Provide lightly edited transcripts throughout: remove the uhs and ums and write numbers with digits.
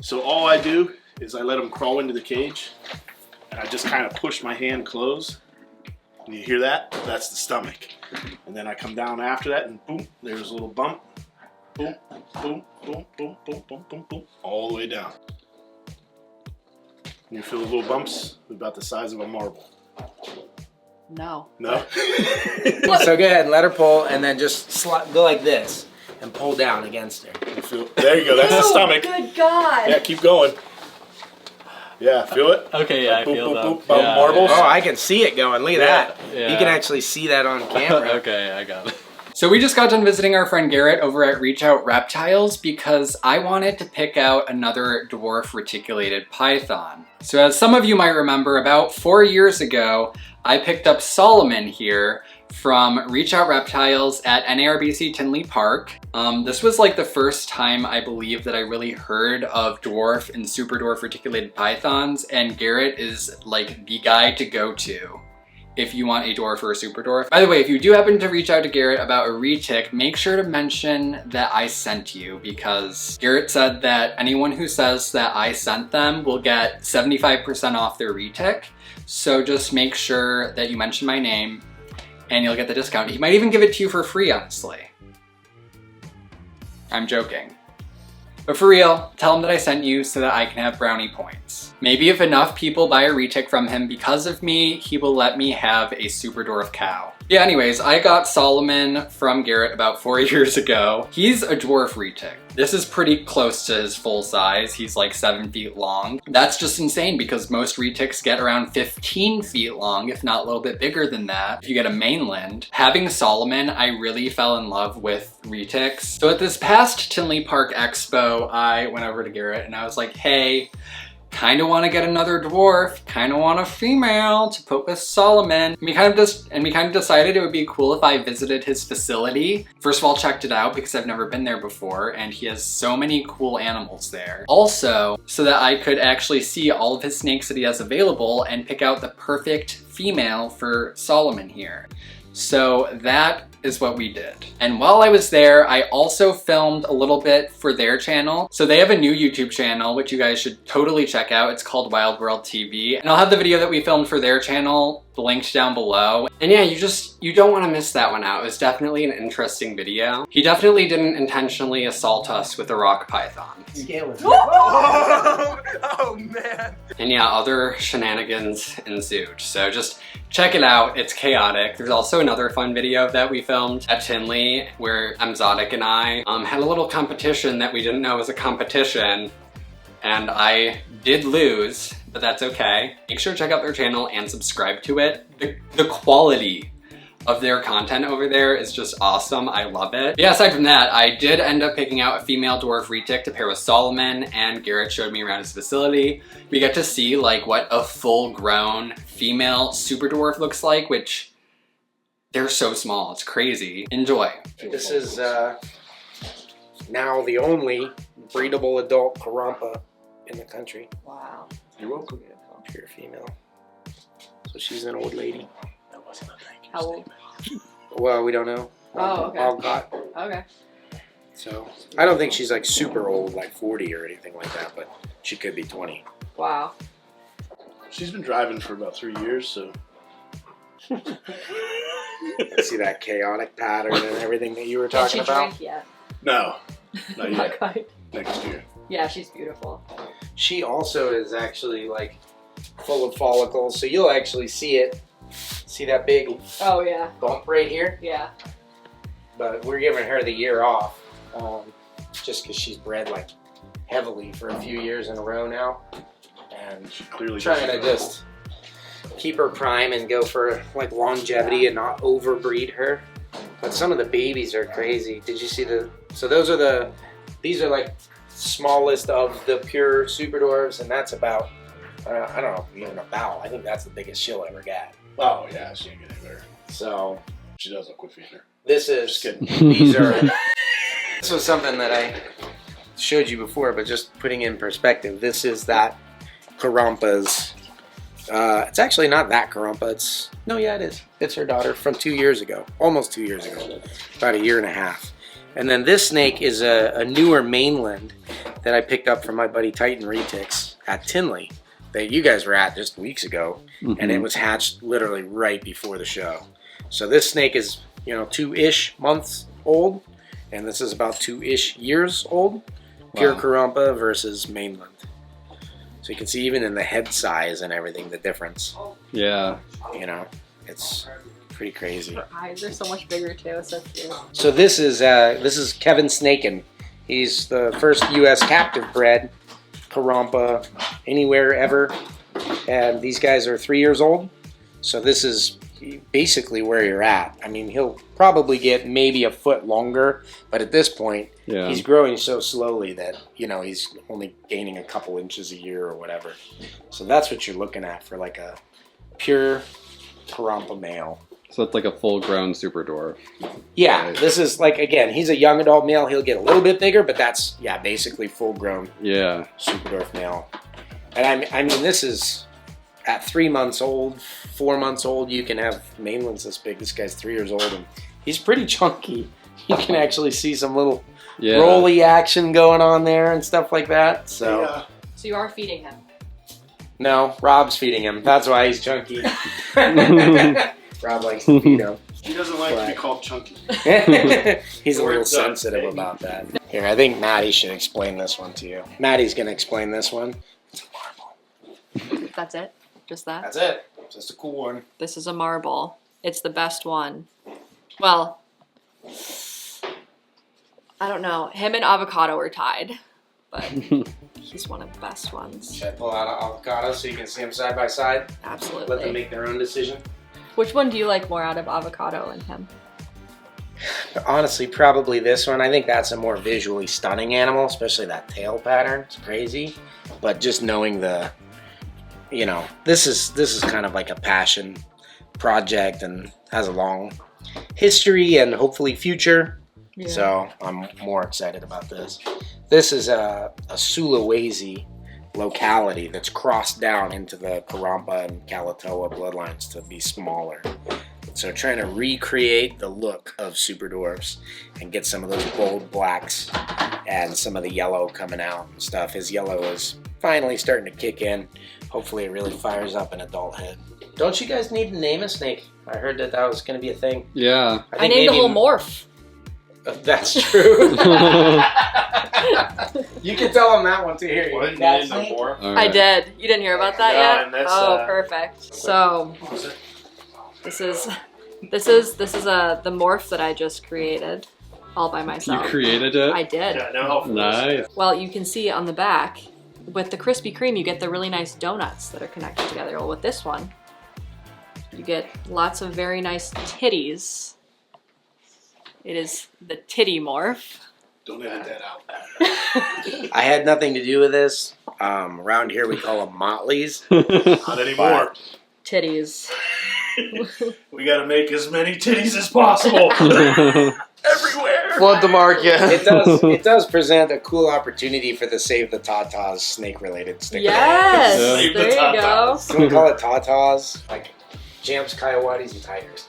So all I do is I let them crawl into the cage, and I just kind of push my hand close. And you hear that? That's the stomach. And then I come down after that, and boom, there's a little bump. Boom, boom, boom, boom, boom, boom, boom, boom, all the way down. And you feel the little bumps about the size of a marble. No. No? So go ahead and let her pull, and then just go like this and pull down against her. There you go, that's the stomach. Good God. Yeah, keep going. Yeah, feel it? Okay, yeah, like, I feel boop, that. boop, marbles. Oh, I can see it going. Look at that. Yeah. You can actually see that on camera. Okay, I got it. So we just got done visiting our friend Garrett over at Reach Out Reptiles because I wanted to pick out another dwarf reticulated python. So as some of you might remember, about 4 years ago, I picked up Solomon here from Reach Out Reptiles at NARBC Tinley Park. This was like the first time I believe that I really heard of dwarf and super dwarf reticulated pythons, and Garrett is like the guy to go to if you want a dwarf or a super dwarf. By the way, if you do happen to reach out to Garrett about a retic, make sure to mention that I sent you, because Garrett said that anyone who says that I sent them will get 75% off their retic. So just make sure that you mention my name and you'll get the discount. He might even give it to you for free, honestly. I'm joking. But for real, tell him that I sent you so that I can have brownie points. Maybe if enough people buy a retic from him because of me, he will let me have a super dwarf cow. Yeah, anyways, I got Solomon from Garrett about 4 years ago. He's a dwarf retic. This is pretty close to his full size. He's like 7 feet long. That's just insane because most retics get around 15 feet long, if not a little bit bigger than that, if you get a mainland. Having Solomon, I really fell in love with retics. So at this past Tinley Park Expo, I went over to Garrett and I was like, hey, kind of want to get another dwarf, kind of want a female to put with Solomon. And we kind of decided it would be cool if I visited his facility. First of all, checked it out because I've never been there before, and he has so many cool animals there. Also, so that I could actually see all of his snakes that he has available and pick out the perfect female for Solomon here. So that is what we did. And while I was there, I also filmed a little bit for their channel. So they have a new YouTube channel, which you guys should totally check out. It's called Wild World TV. And I'll have the video that we filmed for their channel linked down below. And yeah, you don't want to miss that one out. It was definitely an interesting video. He definitely didn't intentionally assault us with a rock python. Oh man. And yeah, other shenanigans ensued. So just check it out, it's chaotic. There's also another fun video that we filmed at Tinley where Amzadic and I had a little competition that we didn't know was a competition, and I did lose, but that's okay. Make sure to check out their channel and subscribe to it. The quality of their content over there is just awesome. I love it. Yeah, aside from that, I did end up picking out a female dwarf retic to pair with Solomon, and Garrett showed me around his facility. We get to see like what a full-grown female super dwarf looks like, which they're so small, it's crazy. Enjoy. This is now the only breedable adult Karampa in the country. Wow. You're welcome. Pure female. So she's an old lady. That wasn't a thank you How old? Well, we don't know. Oh, okay. All got. Okay. So I don't think she's like super old, like 40 or anything like that, but she could be 20. Wow. She's been driving for about 3 years, so. See that chaotic pattern and everything that you were Did she talking about? drink yet? No, not Not yet. quite. Next year. Yeah, she's beautiful. She also is actually like full of follicles, so you'll actually see it. See that big Oh yeah. bump right here? Yeah. But we're giving her the year off, just because she's bred like heavily for a few years in a row now, and She clearly trying to doesn't- just keep her prime and go for like longevity and not overbreed her. But some of the babies are crazy. Did you see so these are like smallest of the pure super dwarves, and that's about, I don't know even about, I think that's the biggest she'll ever get. Oh yeah, she ain't getting better. So She doesn't quit feeding her. this is, Just kidding. these are, this was something that I showed you before, but just putting in perspective, this is that Karampa's, it's actually not that Karampa, no, yeah, it is. It's her daughter from 2 years ago, almost 2 years ago, about a year and a half. And then this snake is a newer mainland that I picked up from my buddy Titan Retics at Tinley that you guys were at just weeks ago. And it was hatched literally right before the show. So this snake is, you know, 2-ish months old, and this is about 2-ish years old. Pure Karumpa versus mainland. So you can see even in the head size and everything, the difference. Yeah. You know, it's pretty crazy. Her eyes are so much bigger too, so cute. So this is Kevin Snaken. He's the first U.S. captive bred Karumpa anywhere ever, and these guys are 3 years old. So this is basically where you're at. I mean, he'll probably get maybe a foot longer, but at this point, he's growing so slowly that, you know, he's only gaining a couple inches a year or whatever. So that's what you're looking at for like a pure Karumpa male. So it's like a full-grown super dwarf. Yeah, this is like, again, he's a young adult male. He'll get a little bit bigger, but that's, yeah, basically full-grown super dwarf male. And I mean, this is at 3 months old, 4 months old, you can have mainlands this big. This guy's 3 years old, and he's pretty chunky. You can actually see some little rolly action going on there and stuff like that. So, So you are feeding him. No, Rob's feeding him. That's why he's chunky. Rob likes to feed him. He doesn't like to be called chunky. He's a little sensitive about that. Here, I think Maddie should explain this one to you. Maddie's going to explain this one. It's a marble. That's it? Just that? That's it. Just a cool one. This is a marble. It's the best one. Well, I don't know. Him and Avocado are tied, but he's one of the best ones. Should I pull out an avocado so you can see them side by side? Absolutely. Let them make their own decision. Which one do you like more out of Avocado and him? Honestly, probably this one. I think that's a more visually stunning animal, especially that tail pattern. It's crazy. But just knowing the, you know, this is kind of like a passion project and has a long history and hopefully future. Yeah. So I'm more excited about this. This is a Sulawesi locality that's crossed down into the Karumpa and Kalatoa bloodlines to be smaller. So trying to recreate the look of super dwarfs and get some of those bold blacks and some of the yellow coming out and stuff. His yellow is finally starting to kick in. Hopefully it really fires up in adulthood. Don't you guys need to name a snake? I heard that was going to be a thing. Yeah. I named the whole morph. That's true. You can tell him that one too. Here, What did you name the morph? I did. You didn't hear about that No, yet? Oh, perfect. So this is the morph that I just created all by myself. You created it? I did. Yeah, no. Nice. Well, you can see on the back with the Krispy Kreme, you get the really nice donuts that are connected together. Well, with this one, you get lots of very nice titties. It is the titty morph. Don't edit that out. I had nothing to do with this. Around here we call them motleys. Not anymore. Titties. We gotta make as many titties as possible. Everywhere. Flood the market. It does present a cool opportunity for the Save the Tatas snake-related sticker. Yes, Save the there you go. Can we call it Tatas? Like Jamps, Kiowatis, and Tigers.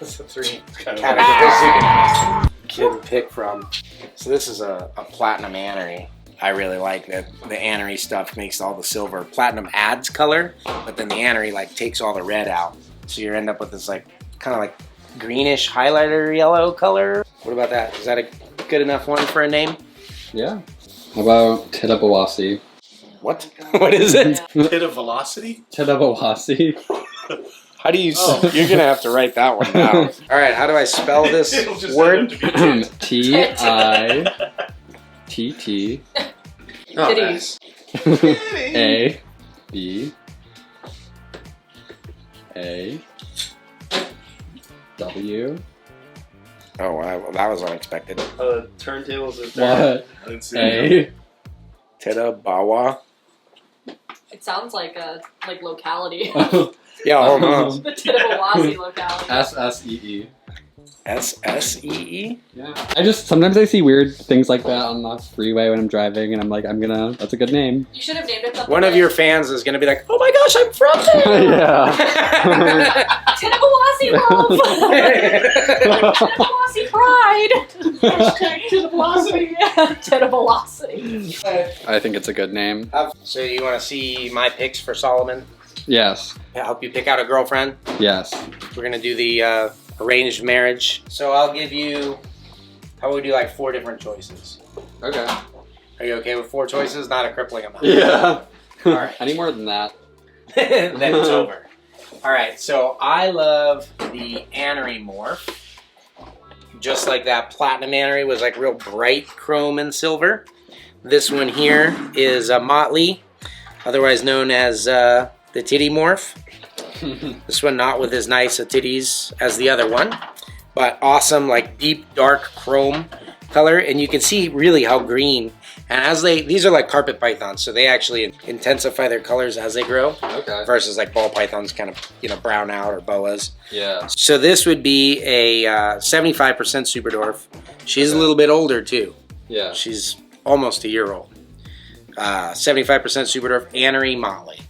That's the three categories you can pick from. So this is a platinum anery. I really like that the anery stuff makes all the silver. Platinum adds color, but then the anery like takes all the red out. So you end up with this like kind of like greenish highlighter yellow color. What about that? Is that a good enough one for a name? Yeah. How about Titabawasi? What? What is it? Hit of velocity? Titabawasi. How do you? You're gonna have to write that one down. All right. How do I spell this word? T-I-T-T. Titties. A B A W. Oh, wow, that was unexpected. Turntables is What? A. Titabawa. It sounds like a locality. Yeah, hold on. The Titabawasi locality. S-S-E-E. SSEE? Yeah. I just sometimes I see weird things like that on the freeway when I'm driving, and I'm like, that's a good name. You should have named it something. One of your fans is going to be like, oh my gosh, I'm from there! Yeah. Tittabawassee love! Tittabawassee pride! Hashtag Tittabawassee. Tittabawassee. I think it's a good name. So you want to see my picks for Solomon? Yes. Yeah, help you pick out a girlfriend? Yes. We're going to do the arranged marriage. So I'll give you, how about we do like 4 different choices? Okay. Are you okay with 4 choices? Not a crippling amount. Yeah. All right. Any more than that? Then it's over. All right, so I love the Anery morph. Just like that platinum Anery was like real bright chrome and silver. This one here is a Motley, otherwise known as the titty morph. This one not with as nice a titties as the other one, but awesome, like deep dark chrome color, and you can see really how green. And as these are like carpet pythons, so they actually intensify their colors as they grow. Okay. Versus like ball pythons kind of brown out, or boas. Yeah. So this would be a 75% super dwarf. She's a little bit older too. Yeah. She's almost a year old. 75% super dwarf Anery Motley.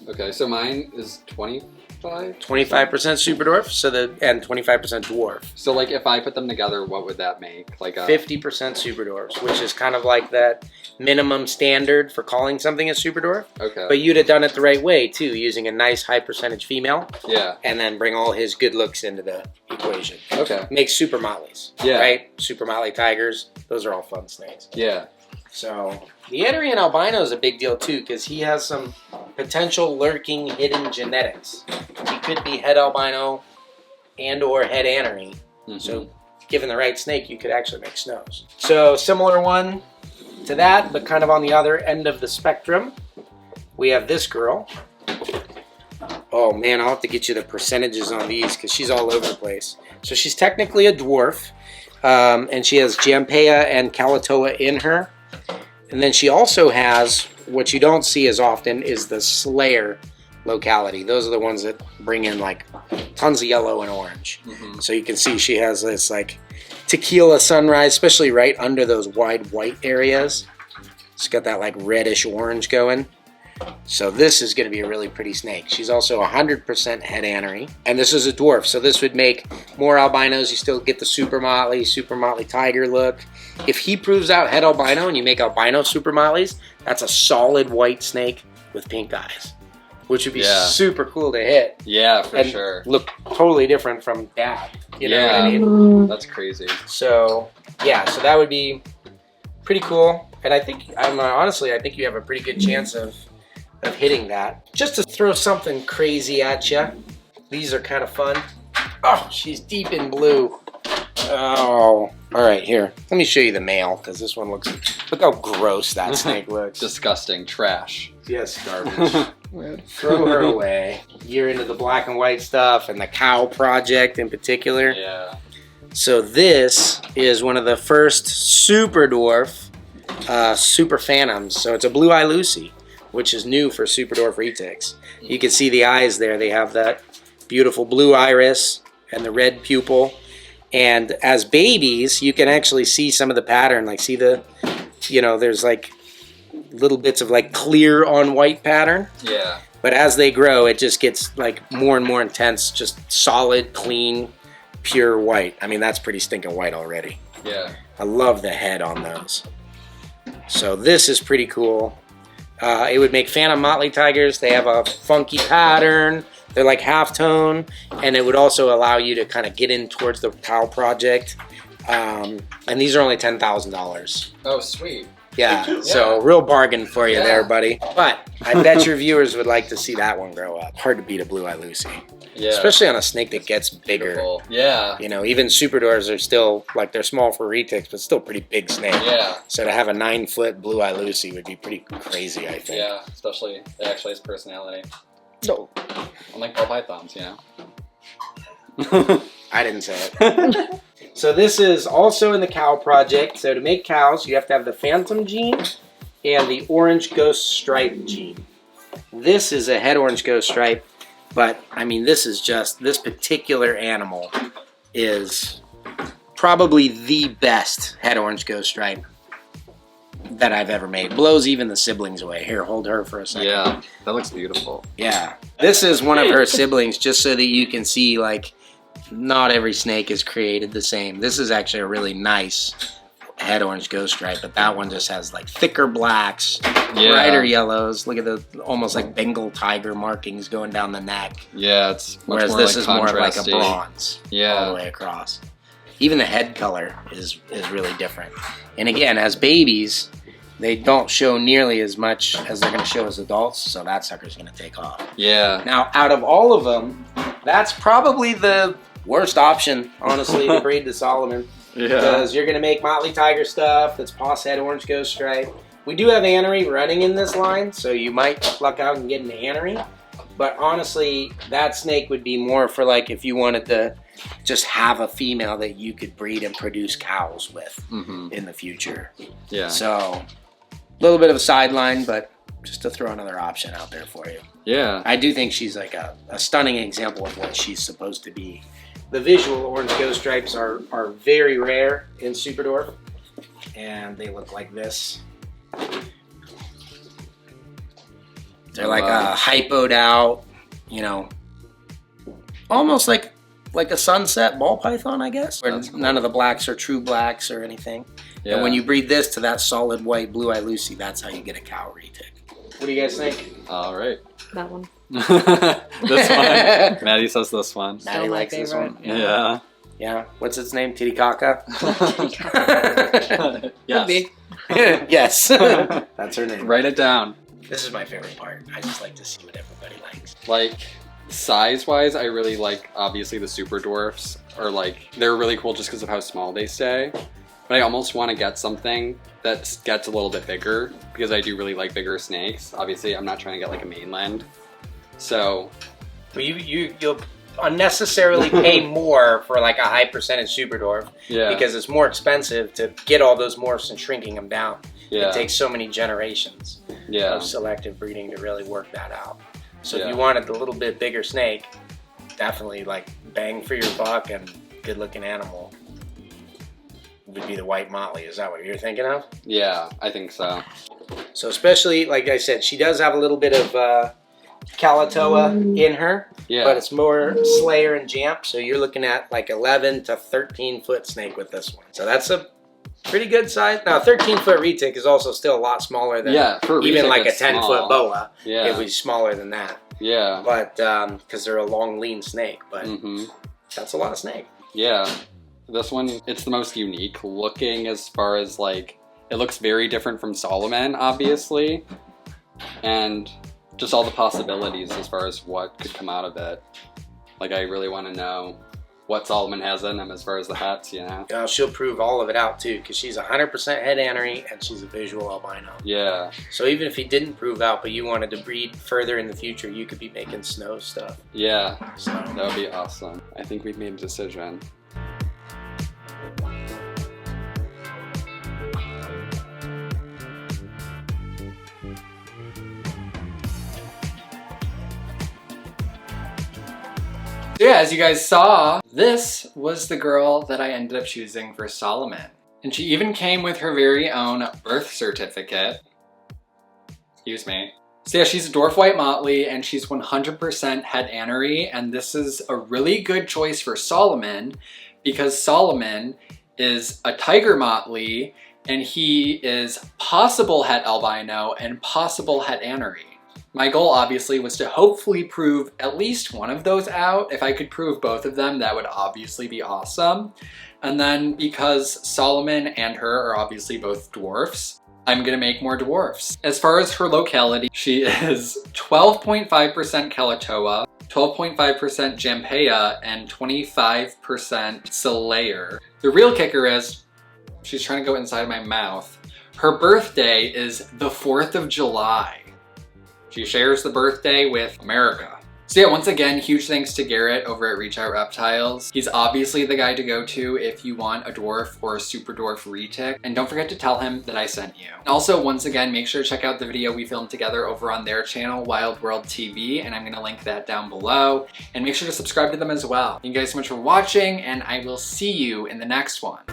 Okay, so mine is 25? 25% super dwarf, and 25% dwarf. So like if I put them together, what would that make? Like a 50% super dwarfs, which is kind of like that minimum standard for calling something a super dwarf. Okay. But you'd have done it the right way too, using a nice high percentage female, Yeah. and then bring all his good looks into the equation. Okay. Make super motleys. Yeah. Right? Super motley tigers. Those are all fun snakes. Yeah. So the Anarian albino is a big deal too, because he has some potential lurking hidden genetics. He could be head albino and or head Anary. Mhm. So given the right snake, you could actually make snows. So similar one to that, but kind of on the other end of the spectrum, we have this girl. Oh man, I'll have to get you the percentages on these because she's all over the place. So she's technically a dwarf, and she has Jampea and Calatoa in her. And then she also has, what you don't see as often, is the Slayer locality. Those are the ones that bring in like tons of yellow and orange. Mhm. So you can see she has this like tequila sunrise, especially right under those wide white areas. It's got that like reddish orange going. So this is going to be a really pretty snake. She's also 100% head Anery. And this is a dwarf, so this would make more albinos. You still get the super motley tiger look. If he proves out head albino and you make albino super motleys, that's a solid white snake with pink eyes, which would be Yeah. super cool to hit. Yeah, for And sure. look totally different from dad. You know what I Yeah. mean? That's crazy. So yeah, so that would be pretty cool. And I think, honestly, I think you have a pretty good chance of hitting that. Just to throw something crazy at you, these are kind of fun. Oh, she's deep in blue. Oh, all right, here. Let me show you the male, because this one looks, look how gross that snake looks. Disgusting. Trash. Yes, garbage. Throw her away. You're into the black and white stuff and the cow project in particular. Yeah. So this is one of the first super dwarf super phantoms. So it's a blue eye Lucy, which is new for super dwarf retics. You can see the eyes there. They have that beautiful blue iris and the red pupil. And as babies, you can actually see some of the pattern. Like see the, there's like little bits of like clear on white pattern. Yeah. But as they grow, it just gets like more and more intense, just solid, clean, pure white. I mean, that's pretty stinking white already. Yeah. I love the head on those. So this is pretty cool. It would make Phantom Motley Tigers. They have a funky pattern. They're like halftone, and it would also allow you to kind of get in towards the cow project. And these are only $10,000. Oh, sweet. Yeah, so real bargain for you there, buddy. But I bet your viewers would like to see that one grow up. Hard to beat a blue eye Lucy. Yeah. Especially on a snake that gets bigger. Beautiful. Yeah. Even super dwarves are still, like, they're small for retics, but still pretty big snake. Yeah. So to have a 9-foot blue eye Lucy would be pretty crazy, I think. Yeah. Especially, it actually has personality. No. Unlike ball pythons, I didn't say it. So this is also in the cow project. So to make cows, you have to have the phantom gene and the orange ghost stripe gene. This is a head orange ghost stripe, but I mean, this particular animal is probably the best head orange ghost stripe that I've ever made. Blows even the siblings away. Here, hold her for a second. Yeah, that looks beautiful. Yeah. This is one of her siblings, just so that you can see, like, not every snake is created the same. This is actually a really nice head orange ghost stripe, but that one just has like thicker blacks, brighter yellows. Look at the almost like Bengal tiger markings going down the neck. Yeah, it's much whereas more this like is more like a contrasty. bronze all the way across. Even the head color is really different. And again, as babies, they don't show nearly as much as they're going to show as adults, so that sucker's going to take off. Yeah. Now, out of all of them, that's probably the worst option, honestly, to breed the Solomon. Yeah. Because you're going to make Motley Tiger stuff that's Poss Head Orange Ghost Stripe. We do have Annery running in this line, so you might luck out and get an Annery. But honestly, that snake would be more for like if you wanted to just have a female that you could breed and produce cows with in the future. Yeah. So, a little bit of a sideline, but just to throw another option out there for you. Yeah. I do think she's like a stunning example of what she's supposed to be. The visual orange ghost stripes are very rare in Super Dwarf, and they look like this. They're like hypoed out, you know, almost like a sunset ball python, I guess. Where none of the blacks are true blacks or anything. Yeah. And when you breed this to that solid white blue-eye Lucy, that's how you get a cow retic. What do you guys think? All right. That one. This one. Maddie says this one. Maddie Still my likes this favorite. one. Yeah. Yeah. What's its name? Titicaca? Could be. Yes. That's her name. Write it down. This is my favorite part. I just like to see what everybody likes. Like, size-wise, I really like, obviously, the super dwarfs are like, they're really cool just because of how small they stay. But I almost want to get something that gets a little bit bigger because I do really like bigger snakes. Obviously, I'm not trying to get like a mainland. So, Well, you'll unnecessarily pay more for like a high percentage super dwarf because it's more expensive to get all those morphs and shrinking them down. It takes so many generations of selective breeding to really work that out. So if you wanted a little bit bigger snake, definitely like bang for your buck and good looking animal would be the white Motley. Is that what you're thinking of? yeah, I think so. So especially, like I said, she does have a little bit of Calatoa in her, but it's more Slayer and Jamp, so you're looking at like 11 to 13 foot snake with this one. So that's a pretty good size. Now 13 foot retic is also still a lot smaller than for even retic, like a it's 10 small. foot boa. Yeah. It was smaller than that. Yeah. But because they're a long lean snake, but that's a lot of snake. Yeah. This one, it's the most unique looking as far as like, it looks very different from Solomon, obviously. And just all the possibilities as far as what could come out of it. Like, I really want to know what Solomon has in him as far as the hats, you know? She'll prove all of it out too, because she's 100% head annery and she's a visual albino. Yeah. So even if he didn't prove out, but you wanted to breed further in the future, you could be making snow stuff. Yeah. So That would be awesome. I think we've made a decision. Yeah, as you guys saw, this was the girl that I ended up choosing for Solomon. And she even came with her very own birth certificate. Excuse me. So yeah, she's a Dwarf White Motley and she's 100% head annery, and this is a really good choice for Solomon because Solomon is a Tiger Motley and he is possible het albino and possible het annery. My goal obviously was to hopefully prove at least one of those out. If I could prove both of them, that would obviously be awesome. And then because Solomon and her are obviously both dwarfs, I'm gonna make more dwarfs. As far as her locality, she is 12.5% Calatoa, 12.5% Jampea, and 25% Slayer. The real kicker is, she's trying to go inside my mouth. Her birthday is the 4th of July. She shares the birthday with America. So yeah, once again, huge thanks to Garrett over at Reach Out Reptiles. He's obviously the guy to go to if you want a dwarf or a super dwarf retic. And don't forget to tell him that I sent you. And also, once again, make sure to check out the video we filmed together over on their channel, Wild World TV, and I'm gonna link that down below. And make sure to subscribe to them as well. Thank you guys so much for watching, and I will see you in the next one.